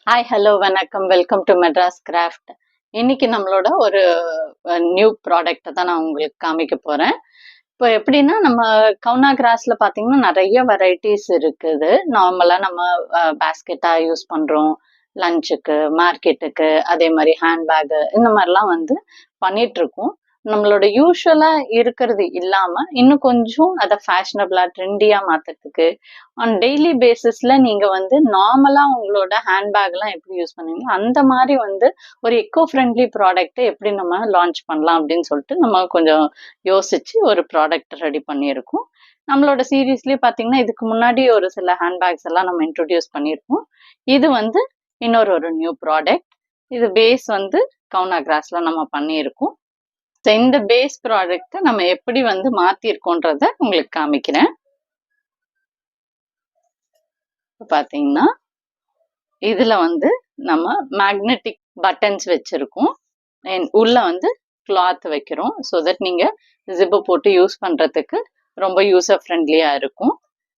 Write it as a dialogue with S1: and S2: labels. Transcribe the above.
S1: Hi hello வணக்கம் welcome to Madras craft. இன்னைக்கு நம்மளோட ஒரு நியூ ப்ராடக்ட்டை தான் நான் உங்களுக்கு காமிக்க போறேன். இப்போ எப்படின்னா நம்ம கவுனா கிராஸ்ல பார்த்தீங்கன்னா நிறைய வெரைட்டிஸ் இருக்குது. நார்மலா நம்ம பேஸ்கெட்டா யூஸ் பண்றோம், லஞ்சுக்கு, மார்க்கெட்டுக்கு, அதே மாதிரி ஹேண்ட்பேக் இந்த மாதிரிலாம் வந்து பண்ணிட்டு இருக்கோம். நம்மளோட யூஸ்வலா இருக்கிறது இல்லாம இன்னும் கொஞ்சம் அதை ஃபேஷனபிளா ட்ரெண்டியா மாத்துறதுக்கு ஆன் டெய்லி பேசிஸ்ல நீங்க வந்து நார்மலா உங்களோட ஹேண்ட்பேக்லாம் எப்படி யூஸ் பண்ணுவீங்க அந்த மாதிரி வந்து ஒரு எக்கோ ஃப்ரெண்ட்லி ப்ராடக்ட்டை எப்படி நம்ம லான்ச் பண்ணலாம் அப்படின்னு சொல்லிட்டு நம்ம கொஞ்சம் யோசிச்சு ஒரு ப்ராடக்ட் ரெடி பண்ணியிருக்கோம். நம்மளோட சீரீஸ்லயே பாத்தீங்கன்னா இதுக்கு முன்னாடி ஒரு சில ஹேண்ட்பேக்ஸ் எல்லாம் நம்ம இன்ட்ரோடியூஸ் பண்ணியிருக்கோம். இது வந்து ஒரு நியூ ப்ராடக்ட். இது பேஸ் வந்து கவுனா கிராஸ்ல நம்ம பண்ணியிருக்கோம். இந்த பேஸ் ப்ராடக்ட்டை நம்ம எப்படி வந்து மாத்திருக்கோன்றத உங்களுக்கு காமிக்கிறேன். பாத்தீங்கன்னா இதுல வந்து நம்ம மேக்னெட்டிக் பட்டன்ஸ் வச்சிருக்கோம். உள்ள வந்து கிளாத் வைக்கிறோம் ஸோ தட் நீங்க ஜிப்பு போட்டு யூஸ் பண்றதுக்கு ரொம்ப யூசர் ஃப்ரெண்ட்லியா இருக்கும்.